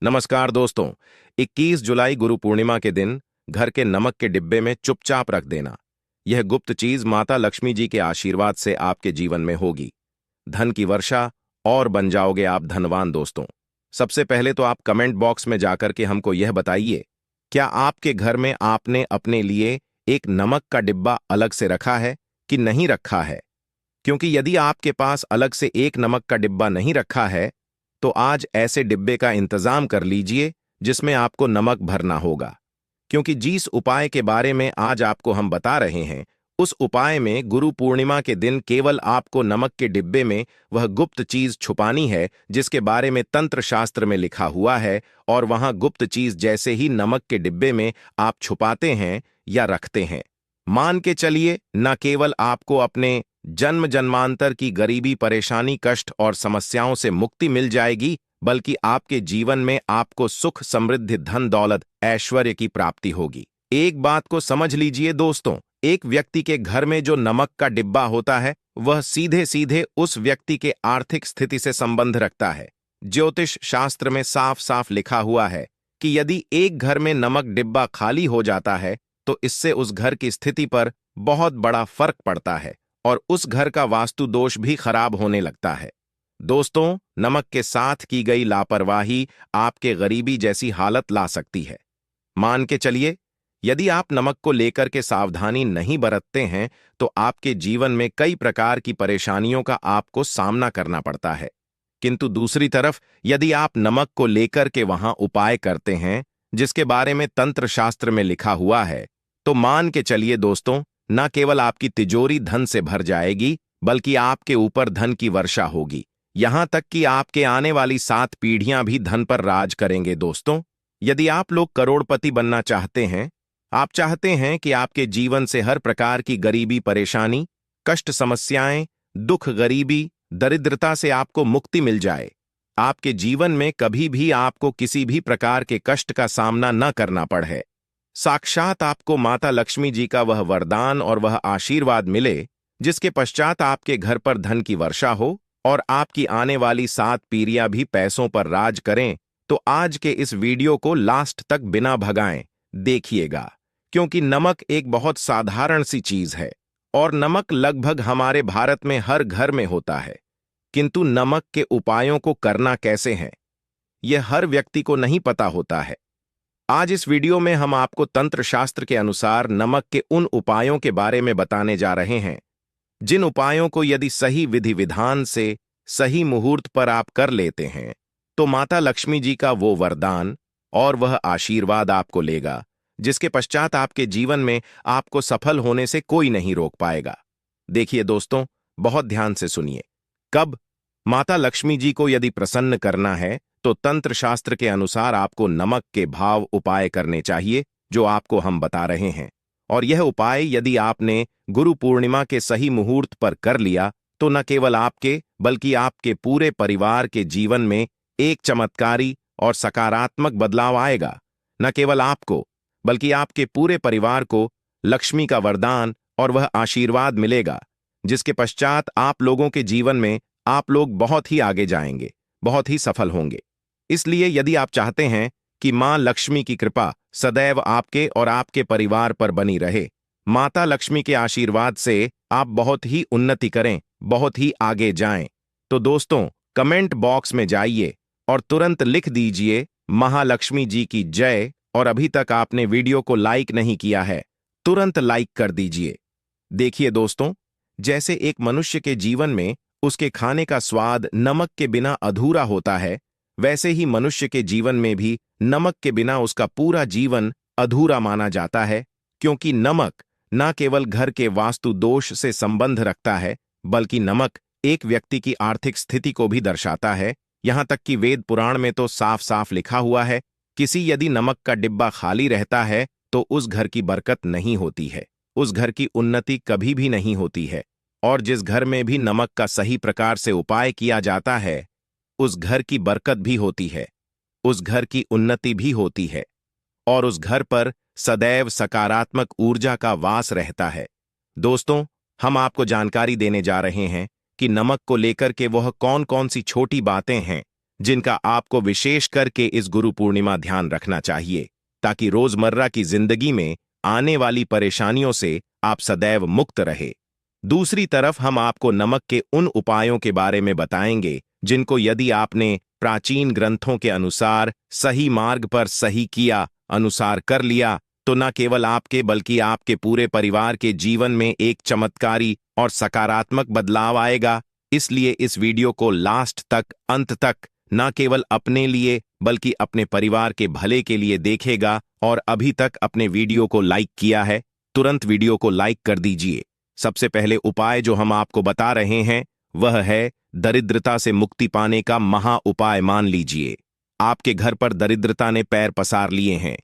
नमस्कार दोस्तों। 21 जुलाई गुरु पूर्णिमा के दिन घर के नमक के डिब्बे में चुपचाप रख देना। यह गुप्त चीज माता लक्ष्मी जी के आशीर्वाद से आपके जीवन में होगी। धन की वर्षा और बन जाओगे आप धनवान दोस्तों। सबसे पहले तो आप कमेंट बॉक्स में जाकर के हमको यह बताइए, क्या आपके घर में आपने अपने लिए एक नमक का डिब्बा अलग से रखा है कि नहीं रखा है? क्योंकि यदि आपके पास अलग से एक नमक का डिब्बा नहीं रखा है तो आज ऐसे डिब्बे का इंतजाम कर लीजिए जिसमें आपको नमक भरना होगा। क्योंकि जिस उपाय के बारे में आज आपको हम बता रहे हैं, उस उपाय में गुरु पूर्णिमा के दिन केवल आपको नमक के डिब्बे में वह गुप्त चीज छुपानी है जिसके बारे में तंत्र शास्त्र में लिखा हुआ है। और वहां गुप्त चीज जैसे ही नमक के डिब्बे में आप छुपाते हैं या रखते हैं, मान के चलिए न केवल आपको अपने जन्म जन्मांतर की गरीबी, परेशानी, कष्ट और समस्याओं से मुक्ति मिल जाएगी, बल्कि आपके जीवन में आपको सुख, समृद्धि, धन दौलत, ऐश्वर्य की प्राप्ति होगी। एक बात को समझ लीजिए दोस्तों, एक व्यक्ति के घर में जो नमक का डिब्बा होता है वह सीधे सीधे उस व्यक्ति के आर्थिक स्थिति से संबंध रखता है। ज्योतिष शास्त्र में साफ साफ लिखा हुआ है कि यदि एक घर में नमक डिब्बा खाली हो जाता है तो इससे उस घर की स्थिति पर बहुत बड़ा फर्क पड़ता है और उस घर का वास्तु दोष भी खराब होने लगता है। दोस्तों, नमक के साथ की गई लापरवाही आपके गरीबी जैसी हालत ला सकती है। मान के चलिए, यदि आप नमक को लेकर के सावधानी नहीं बरतते हैं तो आपके जीवन में कई प्रकार की परेशानियों का आपको सामना करना पड़ता है। किंतु दूसरी तरफ यदि आप नमक को लेकर के वहां उपाय करते हैं जिसके बारे में तंत्र शास्त्र में लिखा हुआ है, तो मान के चलिए दोस्तों, न केवल आपकी तिजोरी धन से भर जाएगी बल्कि आपके ऊपर धन की वर्षा होगी। यहां तक कि आपके आने वाली 7 पीढ़ियां भी धन पर राज करेंगे। दोस्तों, यदि आप लोग करोड़पति बनना चाहते हैं, आप चाहते हैं कि आपके जीवन से हर प्रकार की गरीबी, परेशानी, कष्ट, समस्याएं, दुख, गरीबी, दरिद्रता से आपको मुक्ति मिल जाए, आपके जीवन में कभी भी आपको किसी भी प्रकार के कष्ट का सामना न करना पड़े, साक्षात आपको माता लक्ष्मी जी का वह वरदान और वह आशीर्वाद मिले जिसके पश्चात आपके घर पर धन की वर्षा हो और आपकी आने वाली 7 पीढ़ियां भी पैसों पर राज करें, तो आज के इस वीडियो को लास्ट तक बिना भगाएं देखिएगा। क्योंकि नमक एक बहुत साधारण सी चीज है और नमक लगभग हमारे भारत में हर घर में होता है, किंतु नमक के उपायों को करना कैसे है यह हर व्यक्ति को नहीं पता होता है। आज इस वीडियो में हम आपको तंत्र शास्त्र के अनुसार नमक के उन उपायों के बारे में बताने जा रहे हैं जिन उपायों को यदि सही विधि विधान से सही मुहूर्त पर आप कर लेते हैं तो माता लक्ष्मी जी का वो वरदान और वह आशीर्वाद आपको लेगा जिसके पश्चात आपके जीवन में आपको सफल होने से कोई नहीं रोक पाएगा। देखिए दोस्तों, बहुत ध्यान से सुनिए। कब माता लक्ष्मी जी को यदि प्रसन्न करना है तो तंत्र शास्त्र के अनुसार आपको नमक के भाव उपाय करने चाहिए जो आपको हम बता रहे हैं। और यह उपाय यदि आपने गुरु पूर्णिमा के सही मुहूर्त पर कर लिया तो न केवल आपके बल्कि आपके पूरे परिवार के जीवन में एक चमत्कारी और सकारात्मक बदलाव आएगा। न केवल आपको बल्कि आपके पूरे परिवार को लक्ष्मी का वरदान और वह आशीर्वाद मिलेगा जिसके पश्चात आप लोगों के जीवन में आप लोग बहुत ही आगे जाएंगे, बहुत ही सफल होंगे। इसलिए यदि आप चाहते हैं कि मां लक्ष्मी की कृपा सदैव आपके और आपके परिवार पर बनी रहे, माता लक्ष्मी के आशीर्वाद से आप बहुत ही उन्नति करें, बहुत ही आगे जाएं, तो दोस्तों कमेंट बॉक्स में जाइए और तुरंत लिख दीजिए महालक्ष्मी जी की जय। और अभी तक आपने वीडियो को लाइक नहीं किया है, तुरंत लाइक कर दीजिए। देखिए दोस्तों, जैसे एक मनुष्य के जीवन में उसके खाने का स्वाद नमक के बिना अधूरा होता है, वैसे ही मनुष्य के जीवन में भी नमक के बिना उसका पूरा जीवन अधूरा माना जाता है। क्योंकि नमक न केवल घर के वास्तु दोष से संबंध रखता है बल्कि नमक एक व्यक्ति की आर्थिक स्थिति को भी दर्शाता है। यहां तक कि वेद पुराण में तो साफ साफ लिखा हुआ है, किसी यदि नमक का डिब्बा खाली रहता है तो उस घर की बरकत नहीं होती है, उस घर की उन्नति कभी भी नहीं होती है। और जिस घर में भी नमक का सही प्रकार से उपाय किया जाता है उस घर की बरकत भी होती है, उस घर की उन्नति भी होती है और उस घर पर सदैव सकारात्मक ऊर्जा का वास रहता है। दोस्तों, हम आपको जानकारी देने जा रहे हैं कि नमक को लेकर के वह कौन कौन सी छोटी बातें हैं जिनका आपको विशेष करके इस गुरु पूर्णिमा ध्यान रखना चाहिए, ताकि रोजमर्रा की जिंदगी में आने वाली परेशानियों से आप सदैव मुक्त रहे। दूसरी तरफ हम आपको नमक के उन उपायों के बारे में बताएंगे जिनको यदि आपने प्राचीन ग्रंथों के अनुसार सही मार्ग पर सही किया अनुसार कर लिया, तो न केवल आपके बल्कि आपके पूरे परिवार के जीवन में एक चमत्कारी और सकारात्मक बदलाव आएगा। इसलिए इस वीडियो को लास्ट तक, अंत तक न केवल अपने लिए बल्कि अपने परिवार के भले के लिए देखेगा। और अभी तक अपने वीडियो को लाइक किया है, तुरंत वीडियो को लाइक कर दीजिए। सबसे पहले उपाय जो हम आपको बता रहे हैं वह है दरिद्रता से मुक्ति पाने का महा उपाय। मान लीजिए आपके घर पर दरिद्रता ने पैर पसार लिए हैं।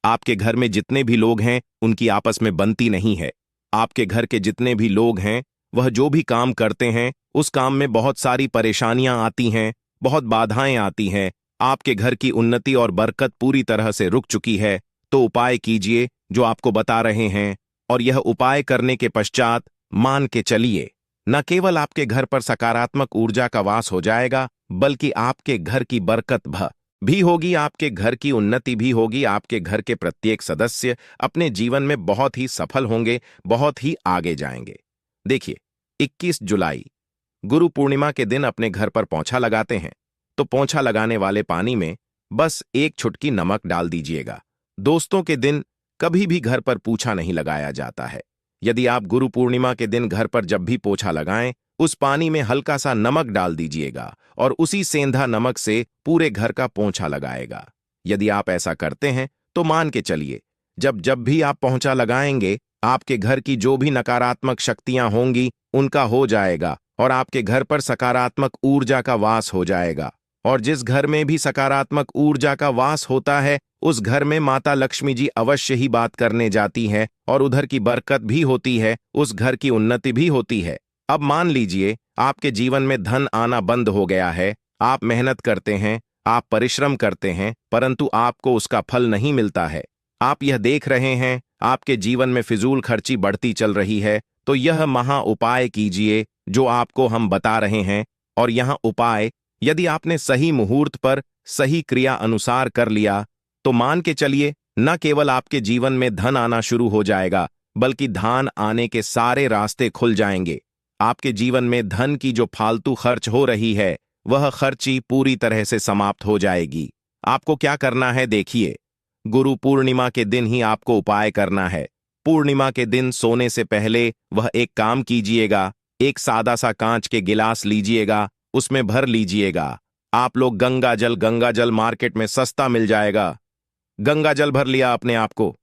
आपके घर में जितने भी लोग हैं उनकी आपस में बनती नहीं है। आपके घर के जितने भी लोग हैं वह जो भी काम करते हैं उस काम में बहुत सारी परेशानियां आती हैं, बहुत बाधाएं आती हैं। आपके घर की उन्नति और बरकत पूरी तरह से रुक चुकी है। तो उपाय कीजिए जो आपको बता रहे हैं, और यह उपाय करने के पश्चात मान के चलिए न केवल आपके घर पर सकारात्मक ऊर्जा का वास हो जाएगा, बल्कि आपके घर की बरकत भी होगी, आपके घर की उन्नति भी होगी। आपके घर के प्रत्येक सदस्य अपने जीवन में बहुत ही सफल होंगे, बहुत ही आगे जाएंगे। देखिए, 21 जुलाई गुरु पूर्णिमा के दिन अपने घर पर पोंछा लगाते हैं, तो पोंछा लगाने वाले पानी में बस एक चुटकी नमक डाल दीजिएगा। दोस्तों के दिन कभी भी घर पर पोंछा नहीं लगाया जाता है। यदि आप गुरु पूर्णिमा के दिन घर पर जब भी पोंछा लगाएं, उस पानी में हल्का सा नमक डाल दीजिएगा और उसी सेंधा नमक से पूरे घर का पोंछा लगाएगा। यदि आप ऐसा करते हैं तो मान के चलिए जब जब भी आप पोंछा लगाएंगे, आपके घर की जो भी नकारात्मक शक्तियां होंगी उनका हो जाएगा और आपके घर पर सकारात्मक ऊर्जा का वास हो जाएगा। और जिस घर में भी सकारात्मक ऊर्जा का वास होता है उस घर में माता लक्ष्मी जी अवश्य ही बात करने जाती है और उधर की बरकत भी होती है, उस घर की उन्नति भी होती है। अब मान लीजिए आपके जीवन में धन आना बंद हो गया है। आप मेहनत करते हैं, आप परिश्रम करते हैं, परंतु आपको उसका फल नहीं मिलता है। आप यह देख रहे हैं आपके जीवन में फिजूल खर्ची बढ़ती चल रही है, तो यह महा उपाय कीजिए जो आपको हम बता रहे हैं। और यह उपाय यदि आपने सही मुहूर्त पर सही क्रिया अनुसार कर लिया तो मान के चलिए न केवल आपके जीवन में धन आना शुरू हो जाएगा, बल्कि धन आने के सारे रास्ते खुल जाएंगे। आपके जीवन में धन की जो फालतू खर्च हो रही है वह खर्ची पूरी तरह से समाप्त हो जाएगी। आपको क्या करना है देखिए, गुरु पूर्णिमा के दिन ही आपको उपाय करना है। पूर्णिमा के दिन सोने से पहले वह एक काम कीजिएगा, एक सादा सा कांच के गिलास लीजिएगा, उसमें भर लीजिएगा। आप लोग गंगा जल मार्केट में सस्ता मिल जाएगा। गंगा जल भर लिया अपने आप को,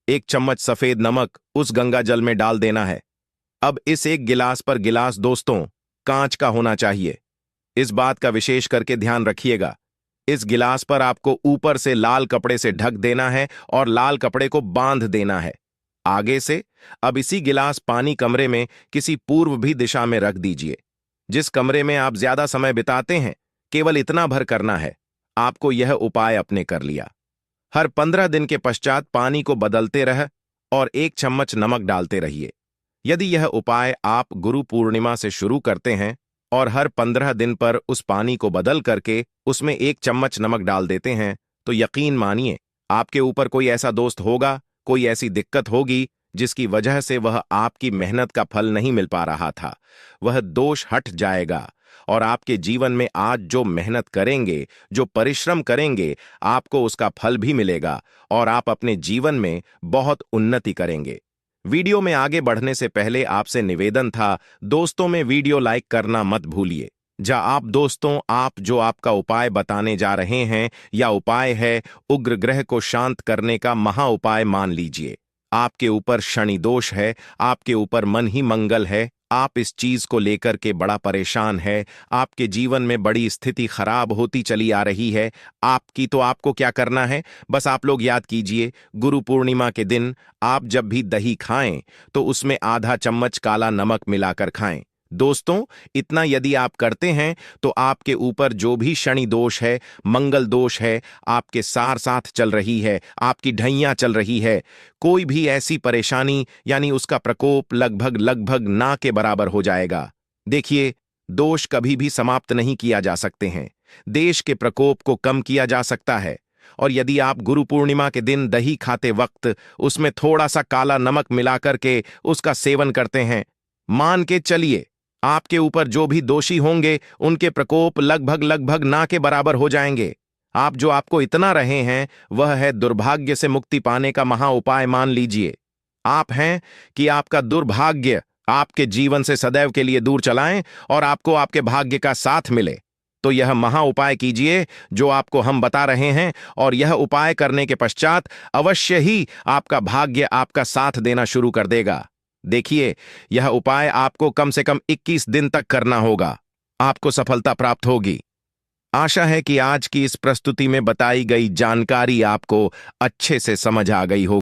एक चम्मच सफेद नमक उस गंगा जल में डाल देना है। अब इस एक गिलास पर गिलास दोस्तों कांच का होना चाहिए। इस बात का विशेष करके ध्यान रखिएगा। इस गिलास पर आपको ऊपर से लाल कपड़े से ढक देना है और लाल कपड़े को बांध देना है आगे से। अब इसी गिलास पानी कमरे में किसी पूर्व भी दिशा में रख दीजिए। जिस कमरे में आप ज्यादा समय बिताते हैं केवल इतना भर करना है। आपको यह उपाय अपने कर लिया। हर 15 दिन के पश्चात पानी को बदलते रह और एक चम्मच नमक डालते रहिए। यदि यह उपाय आप गुरु पूर्णिमा से शुरू करते हैं और हर 15 दिन पर उस पानी को बदल करके उसमें एक चम्मच नमक डाल देते हैं, तो यकीन मानिए आपके ऊपर कोई ऐसा दोस्त होगा, कोई ऐसी दिक्कत होगी जिसकी वजह से वह आपकी मेहनत का फल नहीं मिल पा रहा था, वह दोष हट जाएगा। और आपके जीवन में आज जो मेहनत करेंगे, जो परिश्रम करेंगे, आपको उसका फल भी मिलेगा और आप अपने जीवन में बहुत उन्नति करेंगे। वीडियो में आगे बढ़ने से पहले आपसे निवेदन था, दोस्तों में वीडियो लाइक करना मत भूलिए। आप दोस्तों, आप जो आपका उपाय बताने जा रहे हैं या उपाय है उग्र ग्रह को शांत करने का महा उपाय, मान लीजिए आपके ऊपर शनि दोष है, आपके ऊपर मन ही मंगल है, आप इस चीज को लेकर के बड़ा परेशान है, आपके जीवन में बड़ी स्थिति खराब होती चली आ रही है आपकी, तो आपको क्या करना है, बस आप लोग याद कीजिए, गुरु पूर्णिमा के दिन आप जब भी दही खाएं तो उसमें आधा चम्मच काला नमक मिलाकर खाएं। दोस्तों, इतना यदि आप करते हैं तो आपके ऊपर जो भी शनि दोष है, मंगल दोष है, आपके साथ चल रही है, आपकी ढैया चल रही है, कोई भी ऐसी परेशानी यानी उसका प्रकोप लगभग ना के बराबर हो जाएगा। देखिए, दोष कभी भी समाप्त नहीं किया जा सकते हैं, देश के प्रकोप को कम किया जा सकता है। और यदि आप गुरु पूर्णिमा के दिन दही खाते वक्त उसमें थोड़ा सा काला नमक मिलाकर के उसका सेवन करते हैं, मान के चलिए आपके ऊपर जो भी दोषी होंगे उनके प्रकोप लगभग लगभग ना के बराबर हो जाएंगे। आप जो आपको इतना रहे हैं वह है दुर्भाग्य से मुक्ति पाने का महा उपाय। मान लीजिए आप हैं कि आपका दुर्भाग्य आपके जीवन से सदैव के लिए दूर चलाएं और आपको आपके भाग्य का साथ मिले, तो यह महा उपाय कीजिए जो आपको हम बता रहे हैं। और यह उपाय करने के पश्चात अवश्य ही आपका भाग्य आपका साथ देना शुरू कर देगा। देखिए, यह उपाय आपको कम से कम 21 दिन तक करना होगा, आपको सफलता प्राप्त होगी। आशा है कि आज की इस प्रस्तुति में बताई गई जानकारी आपको अच्छे से समझ आ गई हो।